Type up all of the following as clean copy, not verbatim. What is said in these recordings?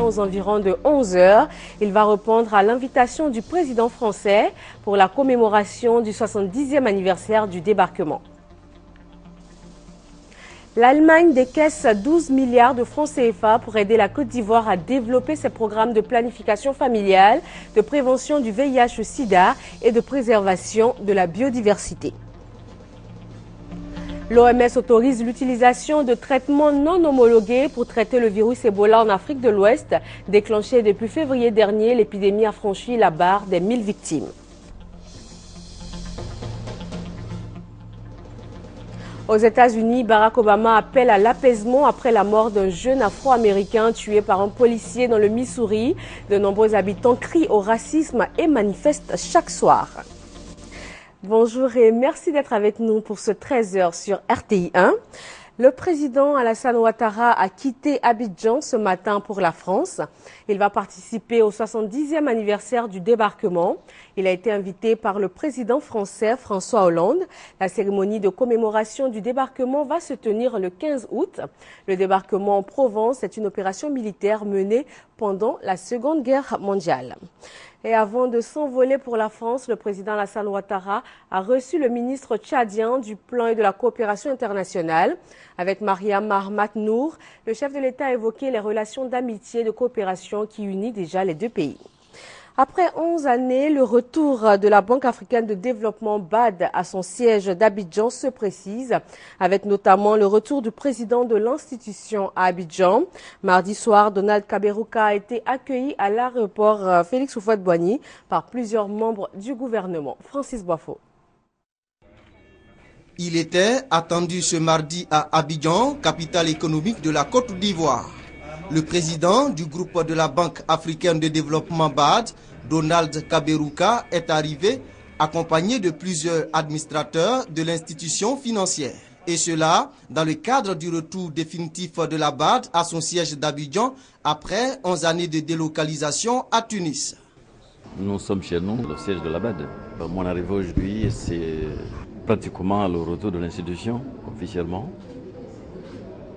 aux environs de 11 h. Il va répondre à l'invitation du président français pour la commémoration du 70e anniversaire du débarquement. L'Allemagne décaisse 12 milliards de francs CFA pour aider la Côte d'Ivoire à développer ses programmes de planification familiale, de prévention du VIH-Sida et de préservation de la biodiversité. L'OMS autorise l'utilisation de traitements non homologués pour traiter le virus Ebola en Afrique de l'Ouest. Déclenché depuis février dernier, l'épidémie a franchi la barre des 1000 victimes. Aux États-Unis, Barack Obama appelle à l'apaisement après la mort d'un jeune Afro-Américain tué par un policier dans le Missouri. De nombreux habitants crient au racisme et manifestent chaque soir. Bonjour et merci d'être avec nous pour ce 13 h sur RTI 1. Le président Alassane Ouattara a quitté Abidjan ce matin pour la France. Il va participer au 70e anniversaire du débarquement. Il a été invité par le président français François Hollande. La cérémonie de commémoration du débarquement va se tenir le 15 août. Le débarquement en Provence est une opération militaire menée pendant la Seconde Guerre mondiale. Et avant de s'envoler pour la France, le président Alassane Ouattara a reçu le ministre tchadien du Plan et de la coopération internationale. Avec Mariam Mahamat Nour, le chef de l'État a évoqué les relations d'amitié et de coopération qui unissent déjà les deux pays. Après 11 années, le retour de la Banque africaine de développement BAD à son siège d'Abidjan se précise, avec notamment le retour du président de l'institution à Abidjan. Mardi soir, Donald Kaberuka a été accueilli à l'aéroport Félix Houphouët-Boigny par plusieurs membres du gouvernement. Francis Boifo. Il était attendu ce mardi à Abidjan, capitale économique de la Côte d'Ivoire. Le président du groupe de la Banque africaine de développement BAD, Donald Kaberuka, est arrivé accompagné de plusieurs administrateurs de l'institution financière. Et cela dans le cadre du retour définitif de la BAD à son siège d'Abidjan après 11 années de délocalisation à Tunis. Nous sommes chez nous, le siège de la BAD. Mon arrivée aujourd'hui, c'est pratiquement le retour de l'institution officiellement.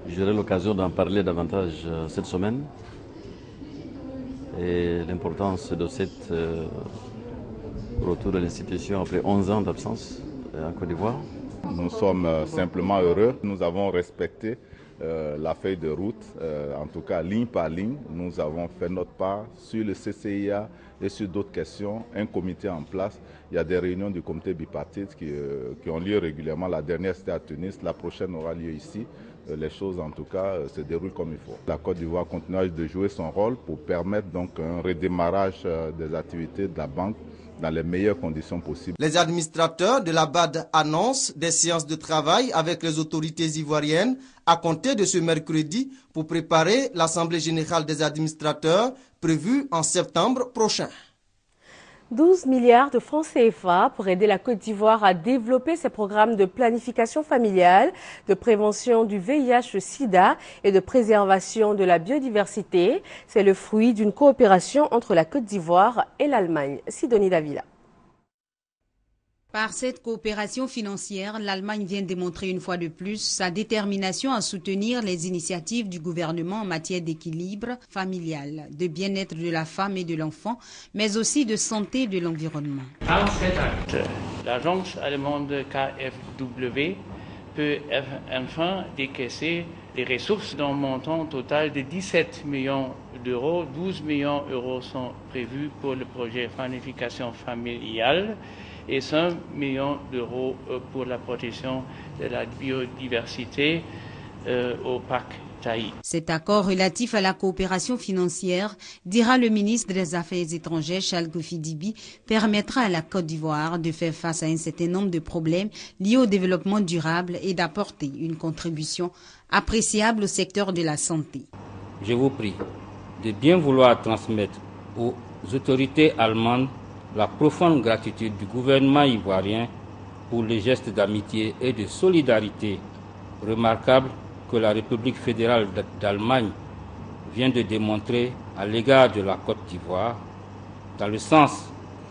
J'aurai l'occasion d'en parler davantage cette semaine et l'importance de cette retour de l'institution après 11 ans d'absence en Côte d'Ivoire. Nous sommes simplement heureux. Nous avons respecté la feuille de route, en tout cas ligne par ligne. Nous avons fait notre part sur le CCIA et sur d'autres questions. Un comité en place. Il y a des réunions du comité bipartite qui ont lieu régulièrement. La dernière c'était à Tunis, la prochaine aura lieu ici. Les choses en tout cas se déroulent comme il faut. La Côte d'Ivoire continue de jouer son rôle pour permettre donc un redémarrage des activités de la banque dans les meilleures conditions possibles. Les administrateurs de la BAD annoncent des séances de travail avec les autorités ivoiriennes à compter de ce mercredi pour préparer l'Assemblée générale des administrateurs prévue en septembre prochain. 12 milliards de francs CFA pour aider la Côte d'Ivoire à développer ses programmes de planification familiale, de prévention du VIH-Sida et de préservation de la biodiversité. C'est le fruit d'une coopération entre la Côte d'Ivoire et l'Allemagne. Sidonie Davila. Par cette coopération financière, l'Allemagne vient démontrer une fois de plus sa détermination à soutenir les initiatives du gouvernement en matière d'équilibre familial, de bien-être de la femme et de l'enfant, mais aussi de santé de l'environnement. L'agence allemande KfW peut enfin décaisser les ressources d'un montant total de 17 millions d'euros. 12 millions d'euros sont prévus pour le projet planification familiale et 5 millions d'euros pour la protection de la biodiversité au parc Taï. Cet accord relatif à la coopération financière, dira le ministre des Affaires étrangères Charles Kofi Dibi, permettra à la Côte d'Ivoire de faire face à un certain nombre de problèmes liés au développement durable et d'apporter une contribution appréciable au secteur de la santé. Je vous prie de bien vouloir transmettre aux autorités allemandes la profonde gratitude du gouvernement ivoirien pour les gestes d'amitié et de solidarité remarquables que la République fédérale d'Allemagne vient de démontrer à l'égard de la Côte d'Ivoire, dans le sens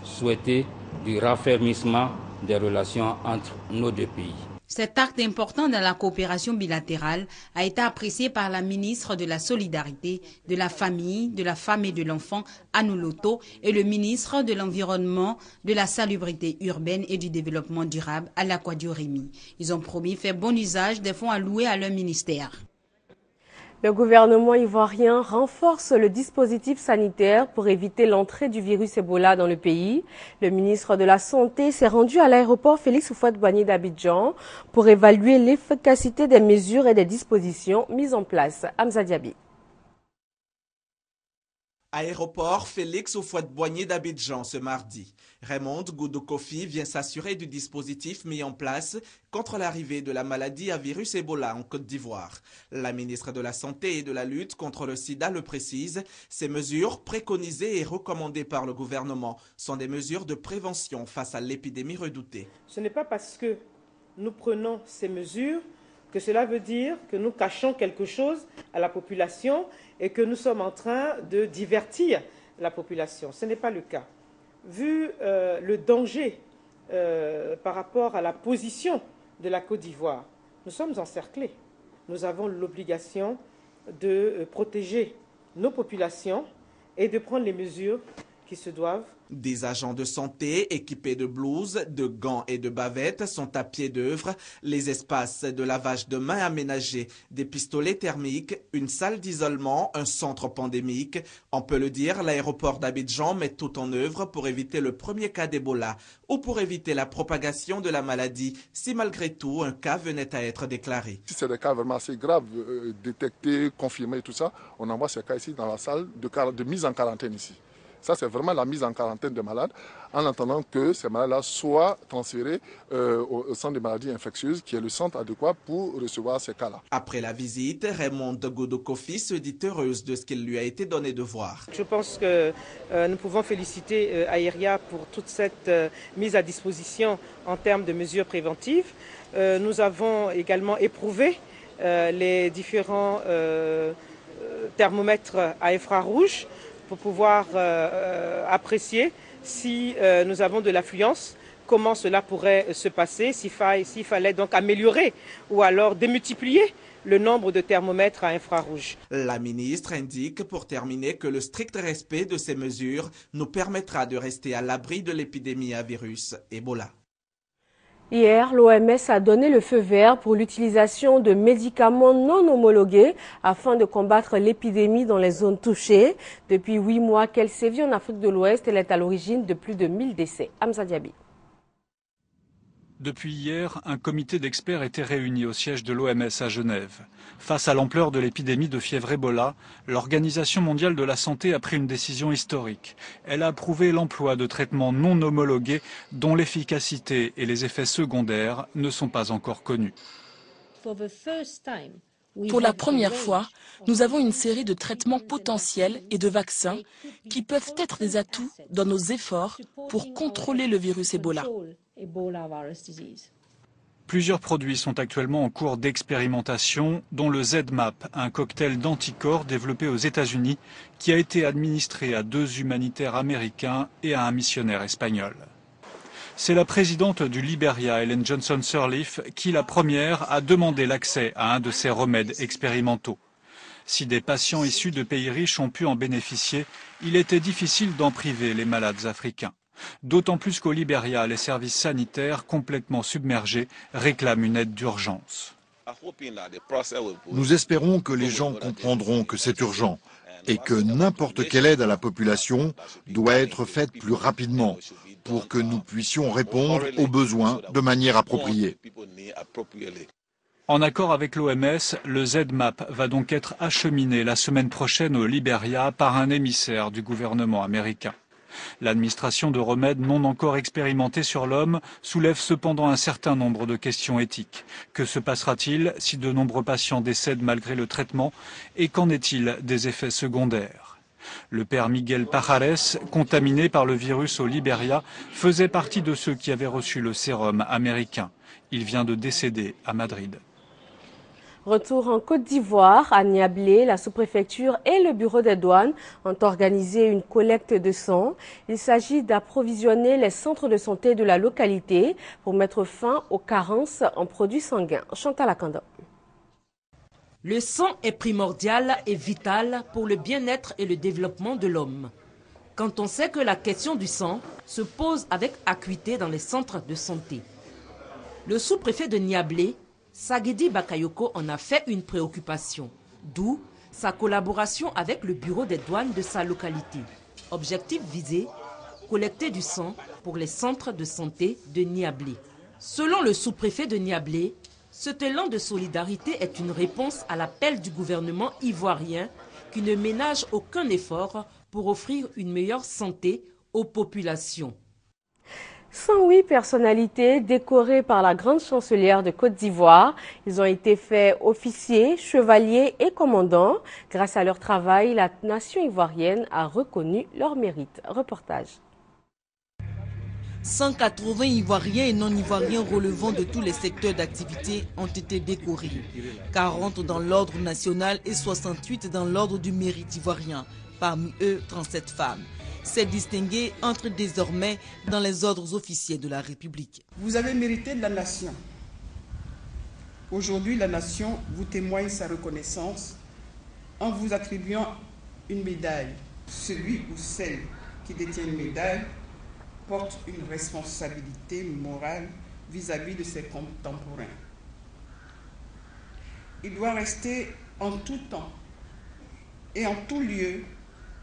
souhaité du raffermissement des relations entre nos deux pays. Cet acte important dans la coopération bilatérale a été apprécié par la ministre de la Solidarité, de la Famille, de la Femme et de l'Enfant, Anu Loto, et le ministre de l'Environnement, de la Salubrité urbaine et du Développement durable, Alakwadio Rémy. Ils ont promis faire bon usage des fonds alloués à leur ministère. Le gouvernement ivoirien renforce le dispositif sanitaire pour éviter l'entrée du virus Ebola dans le pays. Le ministre de la Santé s'est rendu à l'aéroport Félix Houphouët-Boigny d'Abidjan pour évaluer l'efficacité des mesures et des dispositions mises en place. Hamza Diaby. Aéroport Félix Houphouët-Boigny d'Abidjan ce mardi. Raymond Goudou Kofi vient s'assurer du dispositif mis en place contre l'arrivée de la maladie à virus Ebola en Côte d'Ivoire. La ministre de la Santé et de la lutte contre le sida le précise, ces mesures préconisées et recommandées par le gouvernement sont des mesures de prévention face à l'épidémie redoutée. Ce n'est pas parce que nous prenons ces mesures que cela veut dire que nous cachons quelque chose à la population et que nous sommes en train de divertir la population. Ce n'est pas le cas. Vu le danger par rapport à la position de la Côte d'Ivoire, nous sommes encerclés. Nous avons l'obligation de protéger nos populations et de prendre les mesures qui se doivent. Des agents de santé équipés de blouses, de gants et de bavettes sont à pied d'œuvre. Les espaces de lavage de mains aménagés, des pistolets thermiques, une salle d'isolement, un centre pandémique. On peut le dire, l'aéroport d'Abidjan met tout en œuvre pour éviter le premier cas d'Ebola ou pour éviter la propagation de la maladie si malgré tout un cas venait à être déclaré. Si c'est des cas vraiment assez graves, détectés, confirmés et tout ça, on envoie ces cas ici dans la salle de mise en quarantaine ici. Ça, c'est vraiment la mise en quarantaine des malades, en attendant que ces malades-là soient transférés au centre des maladies infectieuses, qui est le centre adéquat pour recevoir ces cas-là. Après la visite, Raymond Goudou Kofi se dit heureuse de ce qu'il lui a été donné de voir. Je pense que nous pouvons féliciter Aéria pour toute cette mise à disposition en termes de mesures préventives. Nous avons également éprouvé les différents thermomètres à infrarouge pour pouvoir apprécier si nous avons de l'affluence, comment cela pourrait se passer, s'il fallait donc améliorer ou alors démultiplier le nombre de thermomètres à infrarouge. La ministre indique pour terminer que le strict respect de ces mesures nous permettra de rester à l'abri de l'épidémie à virus Ebola. Hier, l'OMS a donné le feu vert pour l'utilisation de médicaments non homologués afin de combattre l'épidémie dans les zones touchées. Depuis 8 mois qu'elle sévit en Afrique de l'Ouest, elle est à l'origine de plus de 1000 décès. Hamza Diaby. Depuis hier, un comité d'experts était réuni au siège de l'OMS à Genève. Face à l'ampleur de l'épidémie de fièvre Ebola, l'Organisation mondiale de la santé a pris une décision historique. Elle a approuvé l'emploi de traitements non homologués dont l'efficacité et les effets secondaires ne sont pas encore connus. Pour la première fois, nous avons une série de traitements potentiels et de vaccins qui peuvent être des atouts dans nos efforts pour contrôler le virus Ebola. Plusieurs produits sont actuellement en cours d'expérimentation, dont le ZMapp, un cocktail d'anticorps développé aux États-Unis qui a été administré à 2 humanitaires américains et à un missionnaire espagnol. C'est la présidente du Liberia, Ellen Johnson Sirleaf, qui, la première, a demandé l'accès à un de ces remèdes expérimentaux. Si des patients issus de pays riches ont pu en bénéficier, il était difficile d'en priver les malades africains. D'autant plus qu'au Liberia, les services sanitaires, complètement submergés, réclament une aide d'urgence. Nous espérons que les gens comprendront que c'est urgent et que n'importe quelle aide à la population doit être faite plus rapidement pour que nous puissions répondre aux besoins de manière appropriée. En accord avec l'OMS, le ZMapp va donc être acheminé la semaine prochaine au Liberia par un émissaire du gouvernement américain. L'administration de remèdes non encore expérimentés sur l'homme soulève cependant un certain nombre de questions éthiques. Que se passera-t-il si de nombreux patients décèdent malgré le traitement et qu'en est-il des effets secondaires ? Le père Miguel Pajares, contaminé par le virus au Liberia, faisait partie de ceux qui avaient reçu le sérum américain. Il vient de décéder à Madrid. Retour en Côte d'Ivoire, à Niablé, la sous-préfecture et le bureau des douanes ont organisé une collecte de sang. Il s'agit d'approvisionner les centres de santé de la localité pour mettre fin aux carences en produits sanguins. Chantal Akanda. Le sang est primordial et vital pour le bien-être et le développement de l'homme. Quand on sait que la question du sang se pose avec acuité dans les centres de santé. Le sous-préfet de Niablé, Sagedi Bakayoko, en a fait une préoccupation, d'où sa collaboration avec le bureau des douanes de sa localité. Objectif visé, collecter du sang pour les centres de santé de Niablé. Selon le sous-préfet de Niablé, cet élan de solidarité est une réponse à l'appel du gouvernement ivoirien qui ne ménage aucun effort pour offrir une meilleure santé aux populations. 108 personnalités décorées par la grande chancelière de Côte d'Ivoire. Ils ont été faits officiers, chevaliers et commandants. Grâce à leur travail, la nation ivoirienne a reconnu leur mérite. Reportage. 180 Ivoiriens et non-Ivoiriens relevant de tous les secteurs d'activité ont été décorés. 40 dans l'ordre national et 68 dans l'ordre du mérite ivoirien. Parmi eux, 37 femmes. Ces distingués entrent désormais dans les ordres officiels de la République. Vous avez mérité de la nation. Aujourd'hui, la nation vous témoigne sa reconnaissance en vous attribuant une médaille. Celui ou celle qui détient une médaille porte une responsabilité morale vis-à-vis de ses contemporains. Il doit rester en tout temps et en tout lieu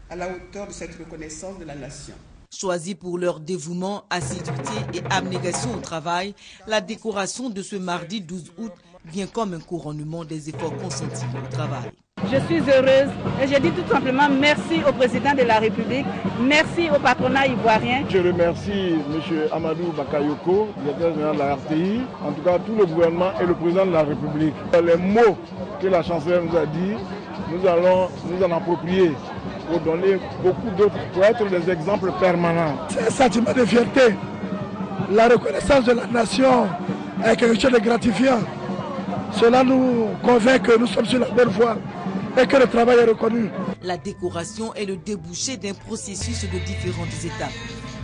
à la hauteur de cette reconnaissance de la nation. Choisis pour leur dévouement, assiduité et abnégation au travail, la décoration de ce mardi 12 août vient comme un couronnement des efforts consentis au travail. Je suis heureuse et je dis tout simplement merci au président de la République, merci au patronat ivoirien. Je remercie M. Amadou Bakayoko, directeur général de la RTI, en tout cas tout le gouvernement et le président de la République. Les mots que la chancelière nous a dit, nous allons nous en approprier pour donner beaucoup d'autres, pour être des exemples permanents. C'est un sentiment de fierté. La reconnaissance de la nation est quelque chose de gratifiant. Cela nous convainc que nous sommes sur la bonne voie et que le travail est reconnu. La décoration est le débouché d'un processus de différentes étapes.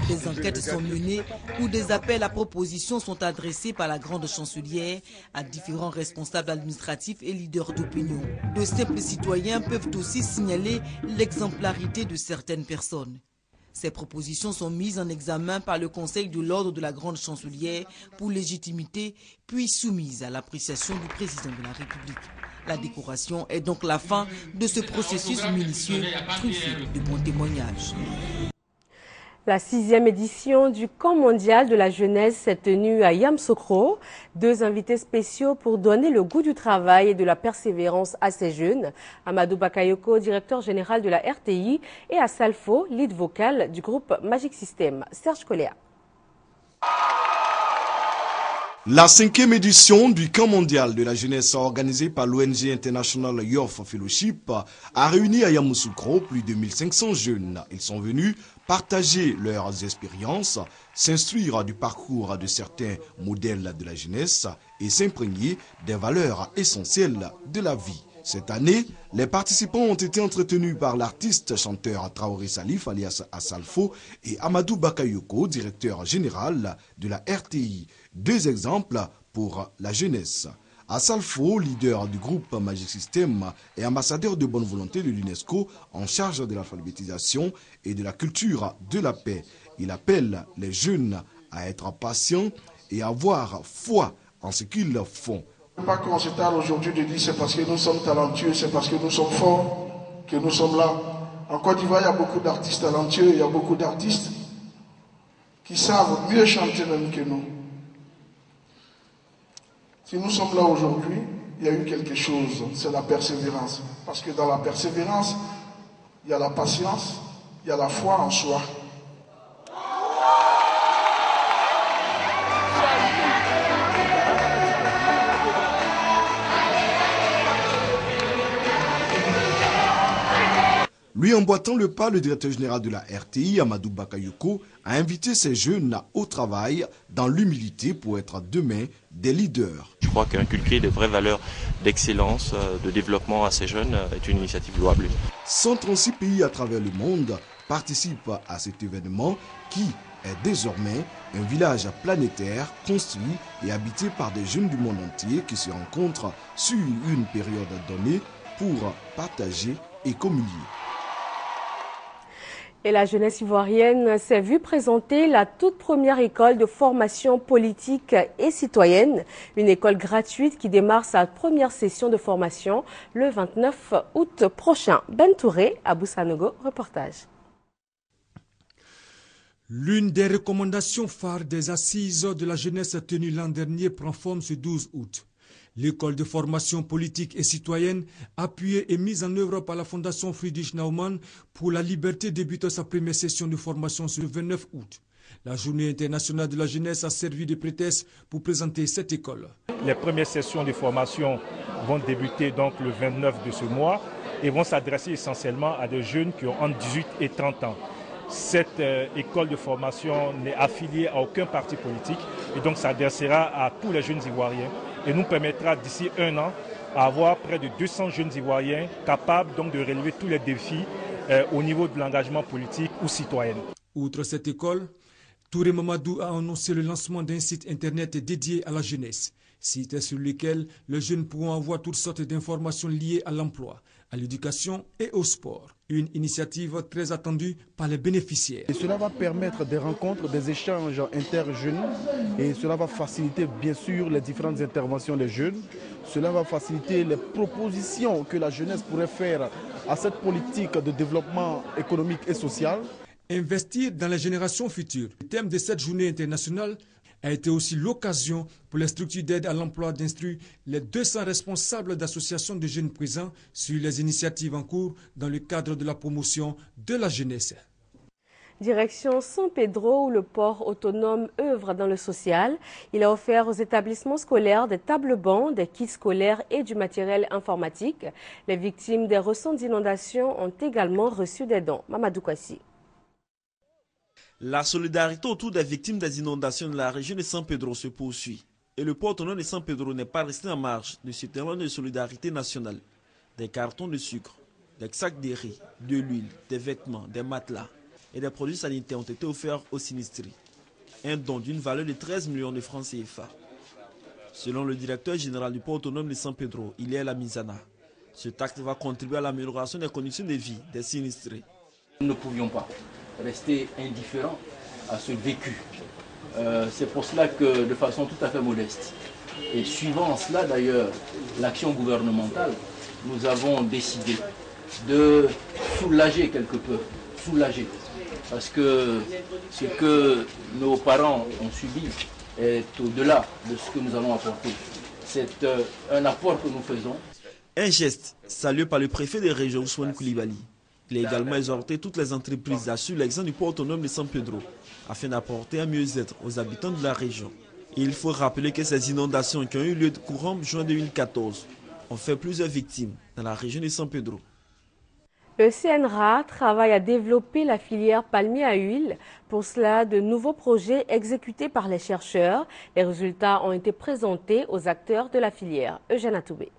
Des enquêtes sont menées où des appels à propositions sont adressés par la grande chancelière à différents responsables administratifs et leaders d'opinion. De simples citoyens peuvent aussi signaler l'exemplarité de certaines personnes. Ces propositions sont mises en examen par le Conseil de l'ordre de la grande chancelière pour légitimité, puis soumises à l'appréciation du président de la République. La décoration est donc la fin de ce processus minutieux, truffé de bons témoignages. La 6e édition du Camp mondial de la jeunesse s'est tenue à Yamoussoukro. 2 invités spéciaux pour donner le goût du travail et de la persévérance à ces jeunes. Amadou Bakayoko, directeur général de la RTI, et Assalfo, lead vocal du groupe Magic System. Serge Coléa. La 5e édition du Camp mondial de la jeunesse organisée par l'ONG International Youth Fellowship a réuni à Yamoussoukro plus de 1500 jeunes. Ils sont venus partager leurs expériences, s'instruire du parcours de certains modèles de la jeunesse et s'imprégner des valeurs essentielles de la vie. Cette année, les participants ont été entretenus par l'artiste chanteur Traoré Salif alias Assalfo et Amadou Bakayoko, directeur général de la RTI. 2 exemples pour la jeunesse. Assalfo, leader du groupe Magic System et ambassadeur de bonne volonté de l'UNESCO en charge de l'alphabétisation et de la culture de la paix. Il appelle les jeunes à être patients et à avoir foi en ce qu'ils font. Pas qu'on s'étale aujourd'hui de dire c'est parce que nous sommes talentueux, c'est parce que nous sommes forts que nous sommes là. En Côte d'Ivoire, il y a beaucoup d'artistes talentueux, il y a beaucoup d'artistes qui savent mieux chanter même que nous. Si nous sommes là aujourd'hui, il y a eu quelque chose, c'est la persévérance. Parce que dans la persévérance, il y a la patience, il y a la foi en soi. Lui emboîtant le pas, le directeur général de la RTI, Amadou Bakayoko, a invité ces jeunes au travail dans l'humilité pour être demain des leaders. crois qu'inculquer de vraies valeurs d'excellence, de développement à ces jeunes est une initiative louable. 136 pays à travers le monde participent à cet événement qui est désormais un village planétaire construit et habité par des jeunes du monde entier qui se rencontrent sur une période donnée pour partager et communier. Et la jeunesse ivoirienne s'est vue présenter la toute première école de formation politique et citoyenne, une école gratuite qui démarre sa première session de formation le 29 août prochain. Ben Touré, à Boussanogo, reportage. L'une des recommandations phares des assises de la jeunesse tenues l'an dernier prend forme ce 12 août. L'école de formation politique et citoyenne, appuyée et mise en œuvre par la Fondation Friedrich Naumann pour la liberté, débute sa première session de formation ce 29 août. La Journée internationale de la jeunesse a servi de prétexte pour présenter cette école. Les premières sessions de formation vont débuter donc le 29 de ce mois et vont s'adresser essentiellement à des jeunes qui ont entre 18 et 30 ans. Cette école de formation n'est affiliée à aucun parti politique et donc s'adressera à tous les jeunes Ivoiriens et nous permettra d'ici un an à avoir près de 200 jeunes Ivoiriens capables donc de relever tous les défis au niveau de l'engagement politique ou citoyen. Outre cette école, Touré Mamadou a annoncé le lancement d'un site internet dédié à la jeunesse, site sur lequel les jeunes pourront avoir toutes sortes d'informations liées à l'emploi, à l'éducation et au sport. Une initiative très attendue par les bénéficiaires. Et cela va permettre des rencontres, des échanges inter-jeunes et cela va faciliter bien sûr les différentes interventions des jeunes. Cela va faciliter les propositions que la jeunesse pourrait faire à cette politique de développement économique et social. Investir dans les générations futures. Le thème de cette journée internationale a été aussi l'occasion pour les structures d'aide à l'emploi d'instruire les 200 responsables d'associations de jeunes présents sur les initiatives en cours dans le cadre de la promotion de la jeunesse. Direction San Pedro, où le port autonome œuvre dans le social. Il a offert aux établissements scolaires des tables-bancs, des kits scolaires et du matériel informatique. Les victimes des récentes inondations ont également reçu des dons. Mamadou Kwasi. La solidarité autour des victimes des inondations de la région de San Pedro se poursuit. Et le port autonome de San Pedro n'est pas resté en marge de ce terrain de solidarité nationale. Des cartons de sucre, des sacs de riz, de l'huile, des vêtements, des matelas et des produits sanitaires ont été offerts aux sinistrés. Un don d'une valeur de 13 millions de francs CFA. Selon le directeur général du port autonome de San Pedro, Ilia Lamizana, ce acte va contribuer à l'amélioration des conditions de vie des sinistrés. Nous ne pouvions pas rester indifférents à ce vécu. C'est pour cela que, de façon tout à fait modeste, et suivant cela d'ailleurs l'action gouvernementale, nous avons décidé de soulager quelque peu, parce que ce que nos parents ont subi est au-delà de ce que nous allons apporter. C'est un apport que nous faisons. Un geste salué par le préfet de région Ousmane Koulibaly. Il a également exhorté toutes les entreprises à suivre l'exemple du port autonome de San Pedro afin d'apporter un mieux-être aux habitants de la région. Et il faut rappeler que ces inondations qui ont eu lieu courant juin 2014 ont fait plusieurs victimes dans la région de San Pedro. Le CNRA travaille à développer la filière palmier à huile. Pour cela, de nouveaux projets exécutés par les chercheurs. Les résultats ont été présentés aux acteurs de la filière. Eugène Atoubé.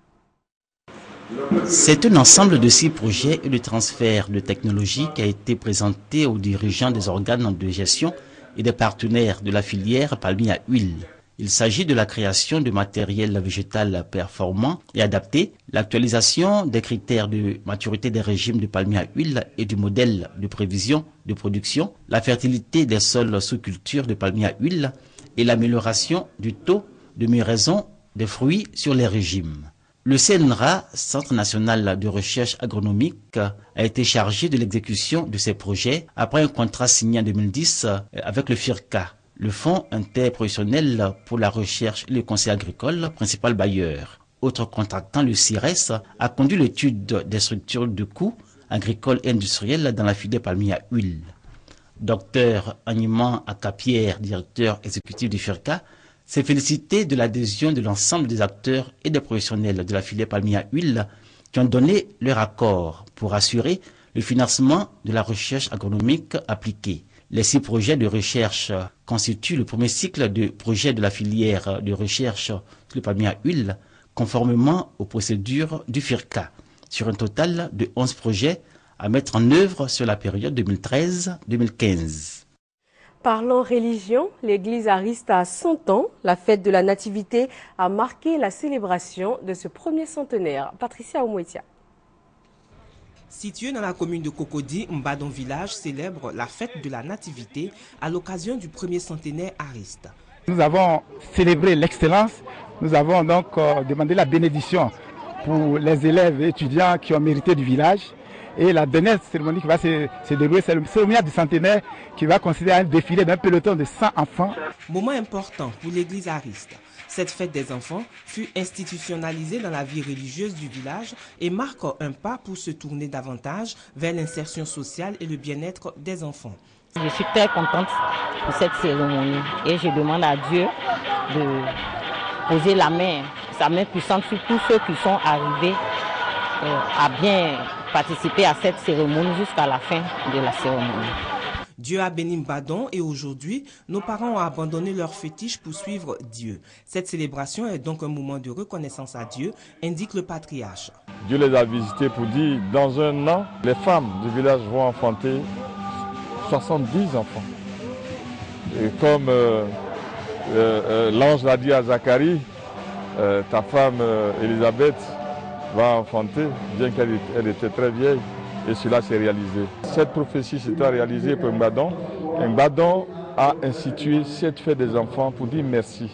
C'est un ensemble de 6 projets et de transfert de technologie qui a été présenté aux dirigeants des organes de gestion et des partenaires de la filière palmier à huile. Il s'agit de la création de matériel végétal performant et adapté, l'actualisation des critères de maturité des régimes de palmier à huile et du modèle de prévision de production, la fertilité des sols sous culture de palmier à huile et l'amélioration du taux de mûraison des fruits sur les régimes. Le CNRA, Centre national de recherche agronomique, a été chargé de l'exécution de ces projets après un contrat signé en 2010 avec le FIRCA, le Fonds interprofessionnel pour la recherche et le conseil agricole, principal bailleur. Autre contractant, le CIRES, a conduit l'étude des structures de coûts agricoles et industriels dans la filière palmier à huile. Dr Agniman Akapierre, directeur exécutif du FIRCA, s'est félicité de l'adhésion de l'ensemble des acteurs et des professionnels de la filière palmier à huile qui ont donné leur accord pour assurer le financement de la recherche agronomique appliquée, Les 6 projets de recherche constituent le premier cycle de projets de la filière de recherche sur le palmier à huile, conformément aux procédures du FIRCA, sur un total de 11 projets à mettre en œuvre sur la période 2013-2015. Parlons religion, l'église Ariste a 100 ans. La fête de la Nativité a marqué la célébration de ce premier centenaire. Patricia Omouetia. Situé dans la commune de Cocody, Mbadon Village célèbre la fête de la Nativité à l'occasion du premier centenaire Ariste. Nous avons célébré l'excellence. Nous avons donc demandé la bénédiction pour les élèves et étudiants qui ont mérité du village. Et la dernière cérémonie qui va se dérouler, c'est le cérémonie du centenaire qui va consister à un défilé d'un peloton de 100 enfants. Moment important pour l'église Ariste. Cette fête des enfants fut institutionnalisée dans la vie religieuse du village et marque un pas pour se tourner davantage vers l'insertion sociale et le bien-être des enfants. Je suis très contente de cette cérémonie et je demande à Dieu de poser sa main puissante sur tous ceux qui sont arrivés à bien participer à cette cérémonie jusqu'à la fin de la cérémonie. Dieu a béni Mbadon et aujourd'hui, nos parents ont abandonné leurs fétiches pour suivre Dieu. Cette célébration est donc un moment de reconnaissance à Dieu, indique le patriarche. Dieu les a visités pour dire, dans un an, les femmes du village vont enfanter 70 enfants. Et comme l'ange l'a dit à Zacharie, ta femme Élisabeth va enfanter, bien qu'elle était très vieille. Et cela s'est réalisé. Cette prophétie s'est réalisée pour Mbadon. Mbadon a institué cette fête des enfants pour dire merci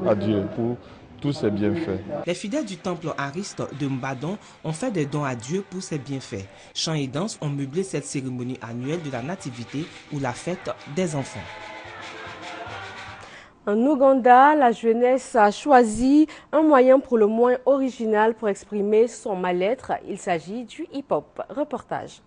à Dieu pour tous ses bienfaits. Les fidèles du temple Ariste de Mbadon ont fait des dons à Dieu pour ses bienfaits. Chants et danses ont meublé cette cérémonie annuelle de la Nativité ou la fête des enfants. En Ouganda, la jeunesse a choisi un moyen pour le moins original pour exprimer son mal-être. Il s'agit du hip-hop. Reportage.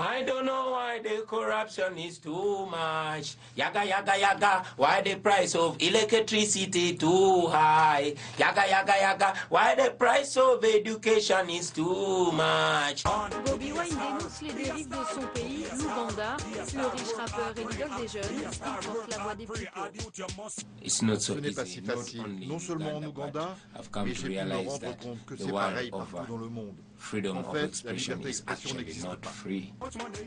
I don't know why the corruption is too much. Yaga, yaga, yaga, why the price of electricity too high? Yaga, yaga, yaga, why the price of education is too much? Bobi Wine dénonce les dérives de son pays, l'Ouganda. Le riche rappeur et l'idole des jeunes, il porte la voix des plus pauvres. Ce n'est pas si facile, non seulement en Ouganda, mais j'ai pu me rendre compte que c'est pareil partout dans le monde. En fait, la liberté d'expression n'existe pas.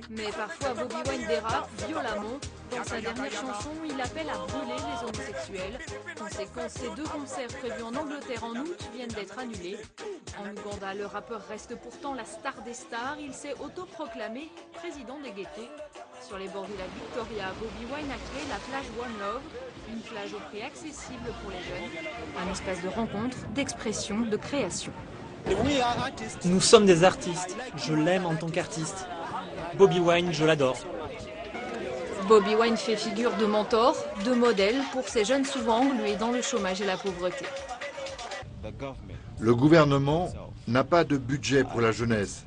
Mais parfois, Bobi Wine dérape violemment. Dans sa dernière chanson, il appelle à brûler les homosexuels. Conséquence, ces 2 concerts prévus en Angleterre en août viennent d'être annulés. En Ouganda, le rappeur reste pourtant la star des stars. Il s'est autoproclamé président des ghettos. Sur les bords de la Victoria, Bobi Wine a créé la plage One Love, une plage au prix accessible pour les jeunes. Un espace de rencontre, d'expression, de création. Nous sommes des artistes. Je l'aime en tant qu'artiste. Bobi Wine, je l'adore. Bobi Wine fait figure de mentor, de modèle pour ces jeunes souvent englués dans le chômage et la pauvreté. Le gouvernement n'a pas de budget pour la jeunesse.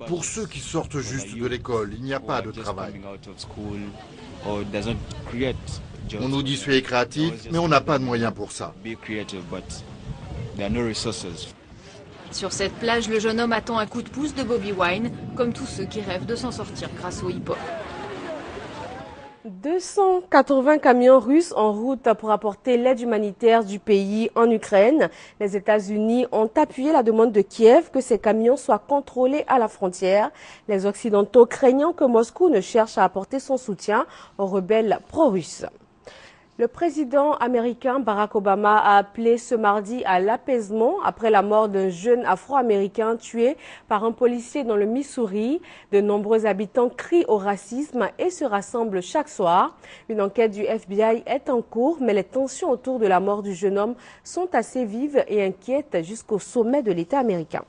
Pour ceux qui sortent juste de l'école, il n'y a pas de travail. On nous dit soyez créatifs, mais on n'a pas de moyens pour ça. Sur cette plage, le jeune homme attend un coup de pouce de Bobi Wine, comme tous ceux qui rêvent de s'en sortir grâce au hip-hop. 280 camions russes en route pour apporter l'aide humanitaire du pays en Ukraine. Les États-Unis ont appuyé la demande de Kiev que ces camions soient contrôlés à la frontière. Les Occidentaux craignant que Moscou ne cherche à apporter son soutien aux rebelles pro-russes. Le président américain Barack Obama a appelé ce mardi à l'apaisement après la mort d'un jeune afro-américain tué par un policier dans le Missouri. De nombreux habitants crient au racisme et se rassemblent chaque soir. Une enquête du FBI est en cours, mais les tensions autour de la mort du jeune homme sont assez vives et inquiètent jusqu'au sommet de l'État américain.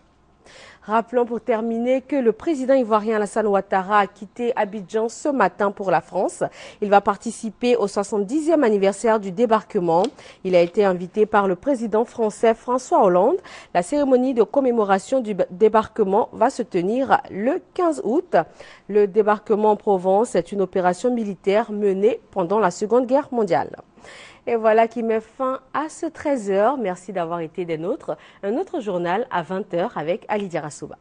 Rappelons pour terminer que le président ivoirien Alassane Ouattara a quitté Abidjan ce matin pour la France. Il va participer au 70e anniversaire du débarquement. Il a été invité par le président français François Hollande. La cérémonie de commémoration du débarquement va se tenir le 15 août. Le débarquement en Provence est une opération militaire menée pendant la Seconde Guerre mondiale. Et voilà qui met fin à ce 13h. Merci d'avoir été des nôtres. Un autre journal à 20h avec Ali Diarasouba.